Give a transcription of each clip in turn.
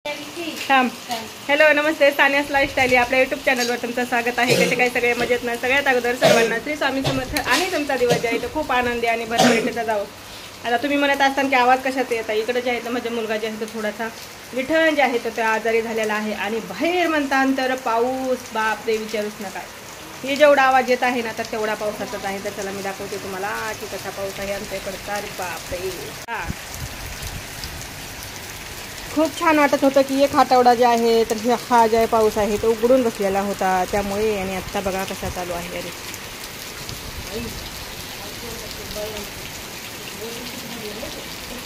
थांब. हॅलो नमस्ते, सानियास लाईफस्टाईल आपल्या युट्यूब चॅनलवर तुमचं स्वागत आहे. कसे काय सगळे मजेत ना? सगळ्यात अगोदर सर्वांना श्री स्वामी समर्थ आणि तुमचा दिवस जे आहे तो खूप आनंदी आणि भरभराटीचा जावं. आता तुम्ही म्हणत असताना की आवाज कशात येत आहे, इकडे जे आहे तर माझा मुलगा जे आहे तो थोडासा विठण जे आहे तो त्या आजारी झालेला आहे आणि बाहेर म्हणतात तर पाऊस बाप ते विचारूच नका. हे जेवढा आवाज येत आहे ना तर तेवढा पावसाचाच आहे. तर चला मी दाखवते तुम्हाला की कसा पाऊस आहे आमच्या इकडचा. अरे बाप रे, खूप छान वाटत होतं की एक आठवडा जे आहे तर हा जे पाऊस आहे तो उघडून बसलेला होता त्यामुळे. आणि आत्ता बघा कसा चालू आहे. अरे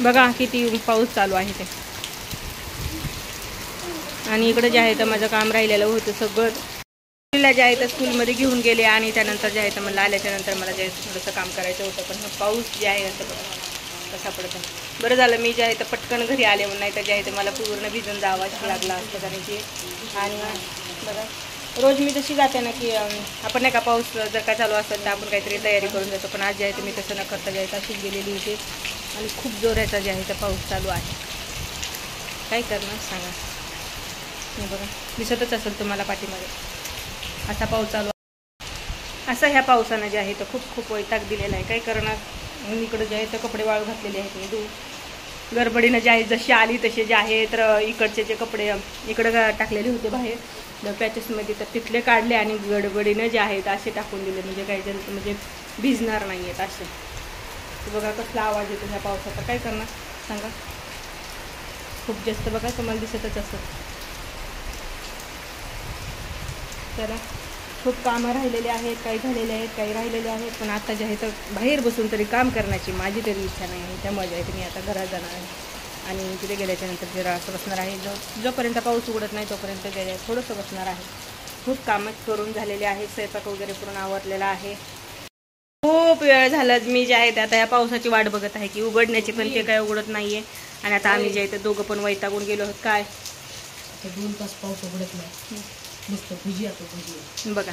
बघा किती पाऊस चालू आहे ते. आणि इकडे जे आहे तर माझं काम राहिलेलं होतं सगळं. मुलीला जे आहे तर स्कूलमध्ये घेऊन गेले आणि त्यानंतर जे आहे तर मला आल्याच्या नंतर मला जे थोडंसं काम करायचं होतं. पण पाऊस जे आहे तर कसा पडतो. बरं झालं मी जे आहे तर पटकन घरी आले म्हणून, नाही तर जे आहे ते मला पूर्ण भिजून जावं लागला असतं. कारण की आणि बघा रोज मी जशी जाते ना की आपण नाही का पाऊस जर का चालू असेल तर आपण काहीतरी तयारी करून जातो. पण आज जे आहे तर मी तसं न करता जे आहे अशीच गेलेली होती आणि खूप जोराचा जे आहे तर पाऊस चालू आहे. काय करणार सांगा. हे बघा दिसतच असेल तुम्हाला पाठीमध्ये असा पाऊस चालू. असं ह्या पावसानं जे आहे तर खूप वैताग दिलेला आहे. काय करणार. इकडं जे आहे तर कपडे वाळू घातलेले आहेत मी गडबडीनं जे आहे जशी आली तसे जे आहे तर इकडचे जे कपडे इकडं टाकलेले होते बाहेर पॅचेसमध्ये तर तिथले काढले आणि गडबडीनं जे आहेत असे टाकून दिले. म्हणजे काही जण म्हणजे भिजणार नाही आहेत असे. बघा कसला आवाज येतो ह्या पावसाचा. काय करणार सांगा. खूप जास्त बघा तुम्हाला दिसतच असं. चला खूप कामं राहिलेले आहेत, काही झालेले आहेत, काही राहिलेले आहेत. पण आता जे आहे तर बाहेर बसून तरी काम करण्याची माझी तरी इच्छा नाही आहे. त्यामुळे जे आहे मी आता घरात जाणार आहे आणि तिथे गेल्याच्यानंतर जरा असं बसणार आहे. जोपर्यंत पाऊस उघडत नाही तोपर्यंत गेल्या थोडंसं बसणार आहे. खूप कामं करून झालेले आहेत. स्वयंपाक वगैरे पूर्ण आवरलेला आहे. खूप वेळ झाला मी जे आहे ते आता या पावसाची वाट बघत आहे की उघडण्याची, पण ते काय उघडत नाही आहे. आणि आता आम्ही जे आहे ते दोघं पण वैतागून गेलो आहोत. काय 2 तास पाऊस उघडत नाही. बघा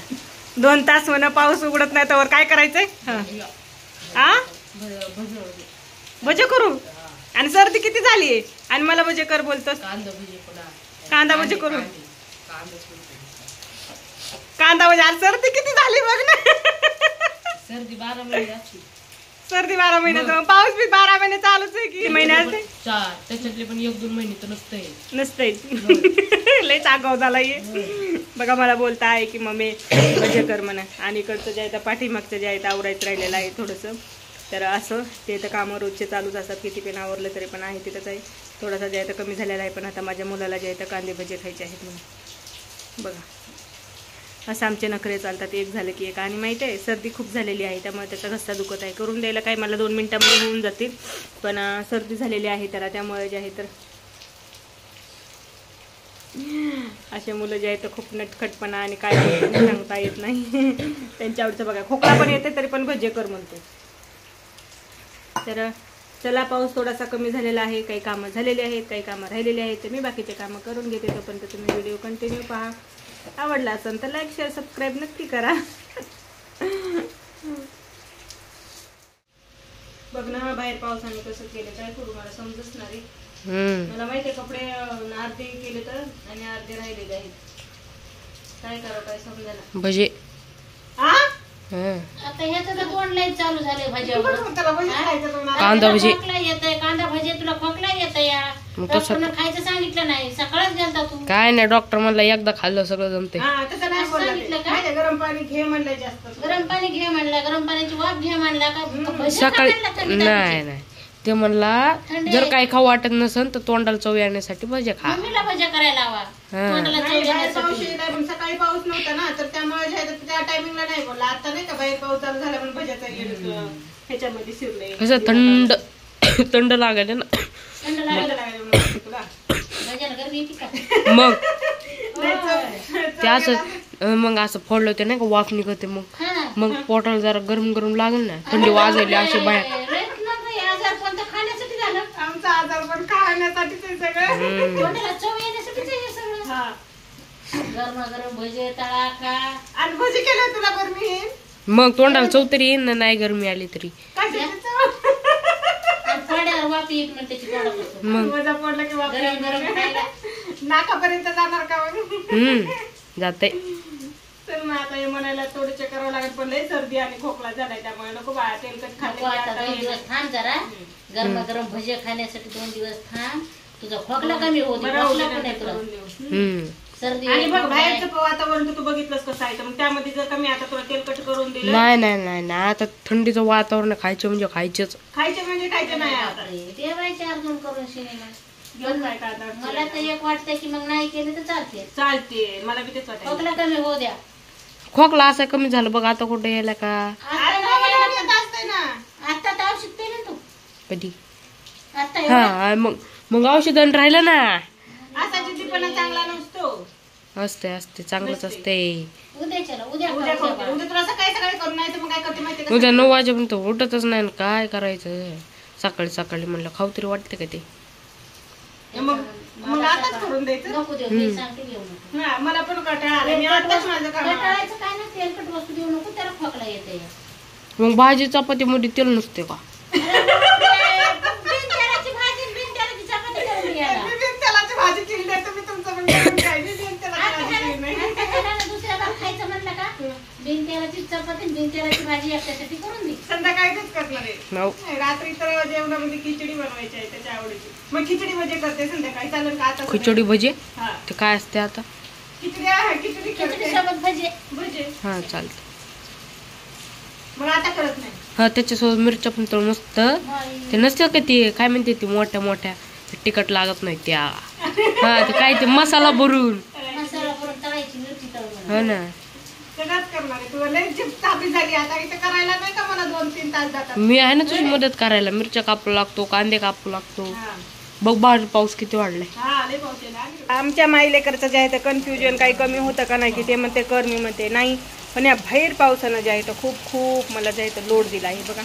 2 तास म्हणा पाऊस उघडत नाही तर काय करायचंय. भजे करू आणि सर्दी किती झाली आणि मला भजे कर बोलतोस. कांदा भजे करू. कांदा भजे आज सर्दी किती झाली बघ ना. सर्दी 12 महिन्याची. सर्दी 12 महिन्याचा पाऊस बी 12 महिने चालूच आहे की महिन्यात. त्याच्यातले पण 1-2 महिने तर नसतंय. लयच आगाव झाला ये. बघा मला बोलता आहे की मम्मी भजे कर म्हणा. आणि इकडचं जे आहे तर पाठीमागचं जे आहे तर आवरायचं राहिलेलं आहे थोडंसं. तर असं ते तर कामं रोजचे चालूच असतात. किती पण आवरलं तरी पण आहे तिथंच आहे. थोडासा जे आहे तर कमी झालेला आहे. पण आता माझ्या मुलाला जे आहे तर कांदे भजे खायचे आहेत म्हणून. बघा असं आमचे नखरे चालतात. एक झालं की एक. आणि माहिती आहे सर्दी खूप झालेली आहे त्यामुळे त्याचा घसा दुखत आहे. करून द्यायला काय मला 2 मिनिटांमध्ये होऊन जातील. पण सर्दी झालेली आहे त्याला. त्यामुळे जे आहे तर असे मुलं जे आहे तर खूप नटखटपणा आणि काय सांगता येत नाही. त्यांच्या आवडचं बघा खोकला पण येते तरी पण भजे कर म्हणते. तर चला पाऊस थोडासा कमी झालेला आहे. काही कामं झालेली आहेत, काही कामं राहिलेली आहेत. तर मी बाकीचे कामं करून घेते. तोपर्यंत तुम्ही व्हिडिओ कंटिन्यू पहा. आवडला असेल तर लाईक शेअर सबस्क्राईब नक्की करा. बघ ना बाहेर पावसाने कसं केलं. काय करू मला समजच नाही. मला माहिती आहे कपडे अर्धे केले तर आणि अर्धे राहिलेले आहेत. काय करावं काय समजायला. भजे आता ह्याचं तर ऑनलाईन चालू झाले भज्या. कांदा भजी. खोकला येतंय. कांदा भजी तुला खोकला येतंय. या डॉक्टरनं खायचं सांगितलं नाही. सकाळच गेलता तू. काय नाही डॉक्टर म्हणला एकदा खाल्लं सगळं जमते. सांगितलं का गरम पाणी घे म्हणलं. जास्त गरम पाणी घे म्हणलं. गरम पाण्याची वाफ घे म्हणला का. सकाळी नाही ते म्हणला जर काही खाऊ वाटत नसेल तर तोंडाला चव येण्यासाठी भजे खा. मम्मीला भज्या करायला हवा. तोंडाला चव येण्यासाठी. सकाळी पाऊस नव्हता ना तर त्यामुळे त्या टायमिंगला नाही बोलला. आता नाही का बाहेर पाऊस चालू झाला पण भज्याचा ह्याच्यामध्ये शिरले. कसं थंड थंड लागायला ना. थंड लागलं तुला भज्याला गरमी येते का. मग ते असं मग असं फोडलं ते नाही का वाफ निघते. मग पोटाला जरा गरम गरम लागेल ना. थंडी वाजायली अशी बाहेर. आमचा आजार पण खाण्यासाठीच आहे सगळं. तोंडाला चव येण्यासाठीच आहे सगळं. गरम भजे तळा का आणि भजी केलं तुला गरमी येईल. मग तोंडाला चव तरी येईन ना नाही गरमी आली तरी. वापी एक मिनिटाची मजा पडला की गरम गरम खायला नाकापर्यंत जाणार का मग? जाते. तर मग आता हे म्हणायला थोडं करावं लागेल, पण लय सर्दी आणि खोकला झालाय त्यामुळे नको बाळा तेलकट नको खाल्लं आता 2 दिवस थांब जरा, गरम भजे खाण्यासाठी 2 दिवस थांब, तुझा खोकला कमी होऊ दे. खोकला पण आहे तुला, सर्दी आणि बघ बाहेरचं वातावरण तू बघितलंस कसं आहे, तर मग त्यामध्ये जर कमी आता तुला तेलकट करून दिलं. नाही आता थंडीचं वातावरण खायचं म्हणजे खायचंच. खायचे म्हणजे खायचे नाही आता. देवायचे अर्जुन करून शिनेला घेऊन काय का आता? मला तर एक वाटतंय की मग नाही केले तर चालते. चालते, मला बी तेच वाटायचं. खोकला कमी होऊ द्या. खोकला असं कमी झालं बघ आता कुठे यायला का? अरे मला येत असतंय ना. आता तर औषध पेले तू कधी? आता हा मग औषधन राहिलं ना. असा जिद्दीपणा चांगला नसतो. असते चांगलंच असते. उद्याच्याला उद्या उद्या खाऊ करते, द्या. उद्या तुला सकाळी सकाळी करून नाही तर मग काय करते माहिती का? उद्या 9 वाजेपर्यंत उठतच नाही ना, काय करायचं? सकाळी म्हणलं खाऊ तरी वाटते का ते? मग आताच करून द्यायचं. नको देऊ, मी सांगते घेऊ नको. हा, मला पण कंटाळा आला. मी आताच माझं काम कंटाळायचं काय नाही, तेलकट वस्तू देऊ नको, त्याला खोकला येते. मग भाजी चपातीमध्ये तेल नसते का? बिनतेलाची भाजी, बिनतेलाची चपाती करून घ्यायला. तेलाची भाजी चिरली आहे, तुम्ही तुमचं पण करून खाय. मी तेलाची भाजी चिरली नाही. आता त्याला दुसऱ्याला खायचं म्हणलं का, बिनतेलाची चपाती, बिनतेलाची भाजी एकट्यासाठी करून दे. संध्याकाळी तेच करणार आहे. हो. रात्री तर जेवणामध्ये खिचडी बनवायची आहे त्याच्या आवडीची. मग खिचडी भजे करते संध्याकाळी, चालेल का? आता खिचडी भजी हा, ते काय असते आता? खिचडी आहे, खिचडी खिचडी करते. सोबत भजे. भजे हा चालते. मग आता करत नाही. हा त्याच्यासोबत मिरच्या पण तर मस्त. ते नसते का ते काय म्हणते ते मोठ्या तिखट लागत नाही त्या. हा ते काय ते मसाला भरून. मसाला करून तळायची, मिरची तळून. हो ना. सगळंच करणार आहे. तुला लय जीभ तापी झाली आता. इथं करायला नाही का मला 2-3 तास जातात. मी आहे ना तुझी मदत करायला. मिरच्या कापू लागतो, कांदे कापू लागतो. हा. बघ बाहेर पाऊस किती वाढलाय. हा, लय पाऊस आहे ना. आमच्या माईलेकरचं जे आहे ते कन्फ्युजन काही कमी होतं का नाही, की ते म्हणते कर, मी म्हणते नाही. पण या बाहेर पावसानं जे आहे तर खूप मला जे आहे तर लोड दिला आहे बघा.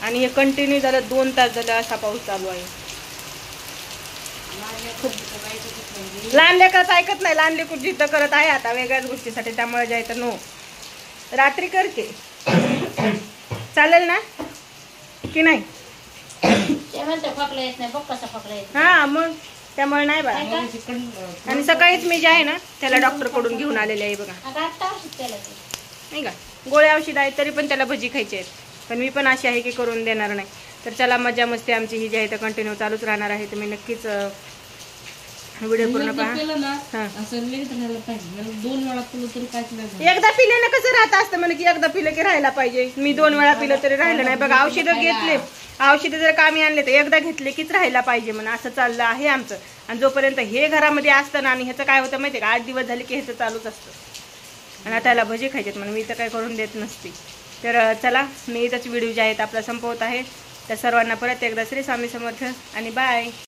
आणि हे कंटिन्यू झालं 2 तास झालं असा पाऊस चालू आहे. लहान लेकरच ऐकत नाही. लहान लेकूर जिद्द करत आहे आता वेगळ्याच गोष्टीसाठी, त्यामुळे जे आहे तर नो. रात्री करते चालेल ना की नाही? ते म्हणते खोकला येत नाही, बघ कसा खोकला येत हा, मग त्यामुळे नाही बघा. आणि सकाळीच मी जे आहे ना त्याला डॉक्टर कडून घेऊन आलेले आहे बघा. आता आत्ता औषध केलं ते. नाही का, गोळ्या औषध आहेत तरी पण त्याला भजी खायची आहेत. पण मी पण अशी आहे की करून देणार नाही. तर चला, मजा मस्ती आमची ही जी आहे तर कंटिन्यू चालूच राहणार आहे. तुम्ही नक्कीच व्हिडिओ पूर्ण पहा. हा, एकदा पिल्यानं कसं राहत असतं म्हणजे की एकदा पिलं की राहायला पाहिजे. मी 2 वेळा पिलं तरी राहिलं नाही बघा. औषधं घेतले, औषधं जर कामी आणले तर एकदा घेतले कीच राहायला पाहिजे म्हणून असं चाललं आहे आमचं. आणि जोपर्यंत हे घरामध्ये असतं ना, आणि ह्याचं काय होतं माहिती आहे का, 8 दिवस झाले की ह्याचं चालूच असतं. आणि आता त्याला भजी खायचेत म्हणून मी तर काय करून देत नसते. तर चला, मी इथंच व्हिडिओ जे आहेत आपला संपवत आहे. तर सर्वांना परत एकदा श्री स्वामी समर्थ आणि बाय.